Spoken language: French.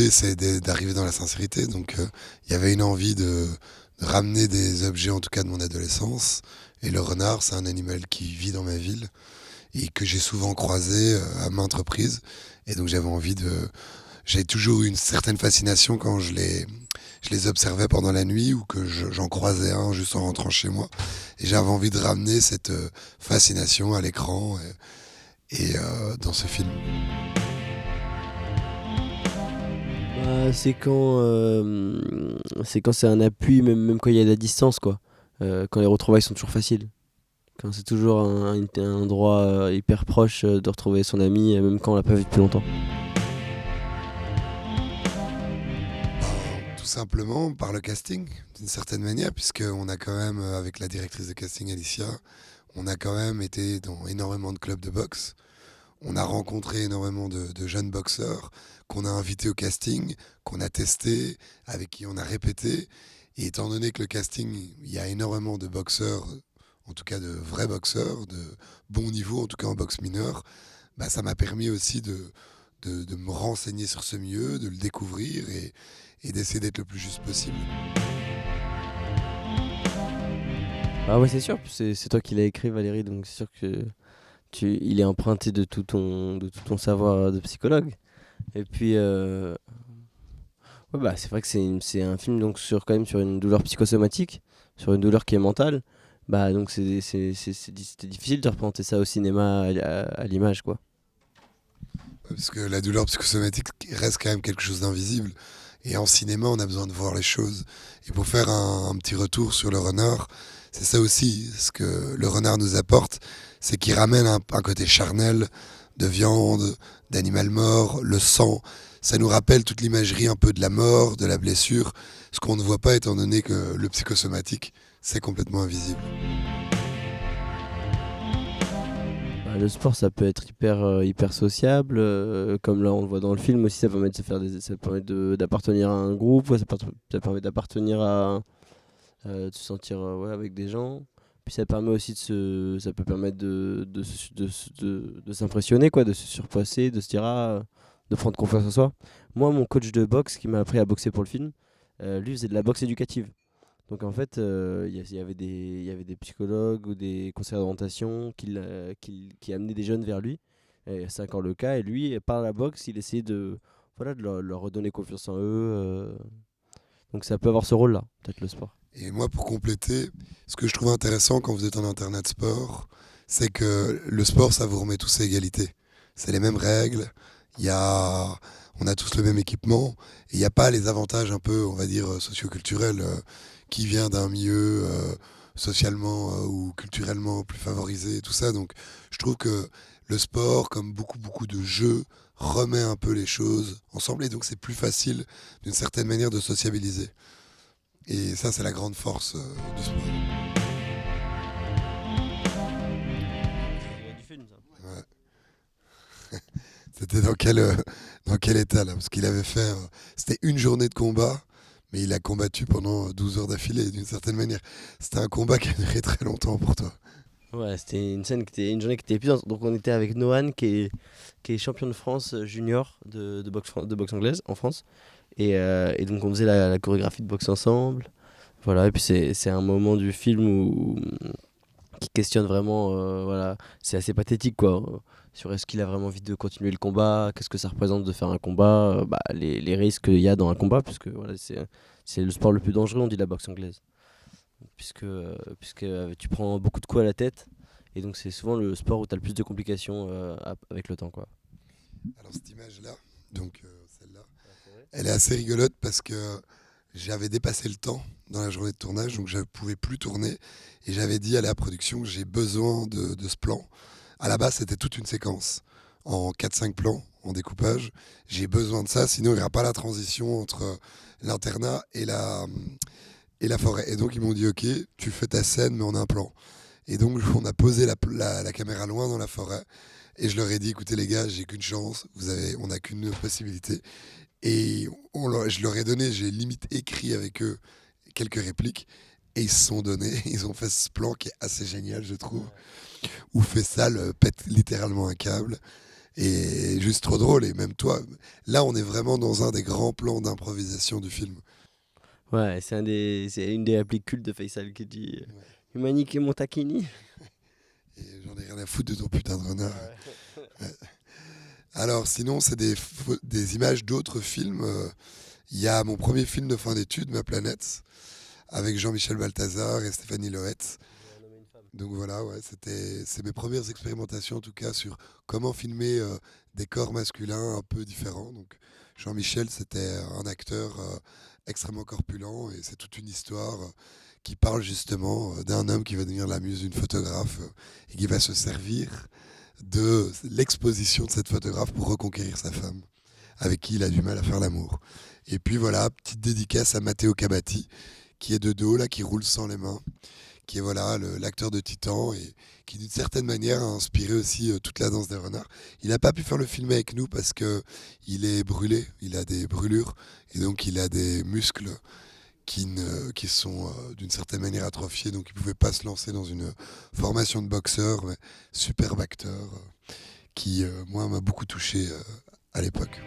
l'idée, c'est d'arriver dans la sincérité. Donc, il y avait une envie de ramener des objets, en tout cas de mon adolescence. Et le renard, c'est un animal qui vit dans ma ville et que j'ai souvent croisé à maintes reprises. Et donc, j'ai toujours eu une certaine fascination quand je les observais pendant la nuit ou que j'en croisais un juste en rentrant chez moi. Et j'avais envie de ramener cette fascination à l'écran dans ce film. Bah, c'est quand c'est un appui, même quand il y a de la distance, quoi. Quand les retrouvailles sont toujours faciles. Quand c'est toujours un endroit hyper proche de retrouver son ami, même quand on l'a pas vu depuis longtemps. Tout simplement par le casting, d'une certaine manière, puisqu'on a quand même, avec la directrice de casting Alicia, on a quand même été dans énormément de clubs de boxe. On a rencontré énormément de jeunes boxeurs qu'on a invités au casting, qu'on a testé, avec qui on a répété. Et étant donné que le casting, il y a énormément de boxeurs, en tout cas de vrais boxeurs, de bon niveau, en tout cas en boxe mineure, bah ça m'a permis aussi de me renseigner sur ce milieu, de le découvrir et d'essayer d'être le plus juste possible. Ah ouais, c'est sûr, c'est toi qui l'as écrit, Valérie, donc c'est sûr que il est emprunté de tout ton savoir de psychologue. Et puis, ouais, bah, c'est vrai que c'est un film donc quand même sur une douleur psychosomatique, sur une douleur qui est mentale. Bah, donc c'était difficile de représenter ça au cinéma à l'image, quoi. Parce que la douleur psychosomatique reste quand même quelque chose d'invisible. Et en cinéma, on a besoin de voir les choses. Et pour faire un petit retour sur le renard, c'est ça aussi. Ce que le renard nous apporte, c'est qu'il ramène un côté charnel de viande, d'animal mort, le sang. Ça nous rappelle toute l'imagerie un peu de la mort, de la blessure, ce qu'on ne voit pas étant donné que le psychosomatique, c'est complètement invisible. Bah, le sport, ça peut être hyper sociable, comme là on le voit dans le film aussi, ça permet de se faire ça permet d'appartenir à un groupe, ouais, ça permet d'appartenir de se sentir ouais, avec des gens. Puis ça peut permettre de s'impressionner, quoi, de se surpasser, de se dire, de prendre confiance en soi. Moi, mon coach de boxe qui m'a appris à boxer pour le film, lui faisait de la boxe éducative. Donc en fait, il y avait des psychologues ou des conseillers d'orientation qui amenaient des jeunes vers lui. Et c'est encore le cas. Et lui, par la boxe, il essayait voilà, de leur redonner confiance en eux. Donc ça peut avoir ce rôle-là, peut-être le sport. Et moi, pour compléter, ce que je trouve intéressant quand vous êtes en internat de sport, c'est que le sport, ça vous remet tous à égalité. C'est les mêmes règles, il y a, on a tous le même équipement, et il n'y a pas les avantages un peu, on va dire, socioculturels qui vient d'un milieu socialement ou culturellement plus favorisé et tout ça. Donc, je trouve que le sport, comme beaucoup de jeux, remet un peu les choses ensemble, et donc c'est plus facile, d'une certaine manière, de sociabiliser. Et ça, c'est la grande force du sport. Du film, ça. Ouais. C'était dans quel état là? Parce qu'il avait fait. C'était une journée de combat, mais il a combattu pendant 12 heures d'affilée, d'une certaine manière. C'était un combat qui a duré très longtemps pour toi. Ouais, c'était une journée qui était épuisante. Donc on était avec Nohan qui est champion de France junior de boxe anglaise en France. Et donc on faisait la chorégraphie de boxe ensemble. Voilà, et puis c'est un moment du film qui questionne vraiment, voilà, c'est assez pathétique quoi, sur est-ce qu'il a vraiment envie de continuer le combat, qu'est-ce que ça représente de faire un combat, bah, les risques qu'il y a dans un combat, puisque voilà, c'est le sport le plus dangereux, on dit la boxe anglaise, puisque tu prends beaucoup de coups à la tête, et donc c'est souvent le sport où tu as le plus de complications avec le temps, quoi. Alors, cette image-là, donc celle-là, elle est assez rigolote parce que j'avais dépassé le temps dans la journée de tournage, donc je ne pouvais plus tourner. Et j'avais dit à la production que j'ai besoin de ce plan. À la base, c'était toute une séquence en 4-5 plans, en découpage. J'ai besoin de ça, sinon il n'y aura pas la transition entre l'internat et la forêt. Et donc ils m'ont dit, ok, tu fais ta scène, mais en un plan. Et donc on a posé la caméra loin dans la forêt. Et je leur ai dit, écoutez les gars, j'ai qu'une chance, on n'a qu'une possibilité. Et je leur ai donné, j'ai limite écrit avec eux quelques répliques. Et ils se sont donnés, ils ont fait ce plan qui est assez génial, je trouve, où Fessal pète littéralement un câble. Et juste trop drôle. Et même toi, là, on est vraiment dans un des grands plans d'improvisation du film. Ouais, c'est une des répliques cultes de Faisal qui dit Ouais. Humanique et Montakini. Et j'en ai rien à foutre de ton putain de renard. Ouais. Ouais. Alors, sinon, c'est des images d'autres films. Il y a mon premier film de fin d'études, Ma planète, avec Jean-Michel Balthazar et Stéphanie Loët. Donc voilà, ouais, c'est mes premières expérimentations en tout cas sur comment filmer des corps masculins un peu différents. Donc Jean-Michel, c'était un acteur extrêmement corpulent et c'est toute une histoire qui parle justement d'un homme qui va devenir la muse d'une photographe et qui va se servir de l'exposition de cette photographe pour reconquérir sa femme, avec qui il a du mal à faire l'amour. Et puis voilà, petite dédicace à Matteo Cabati, qui est de dos, là, qui roule sans les mains, qui est voilà l'acteur de Titan et qui d'une certaine manière a inspiré aussi toute la danse des renards. Il n'a pas pu faire le film avec nous parce que il est brûlé, il a des brûlures et donc il a des muscles qui sont d'une certaine manière atrophiés, donc il ne pouvait pas se lancer dans une formation de boxeur, mais superbe acteur qui moi m'a beaucoup touché à l'époque.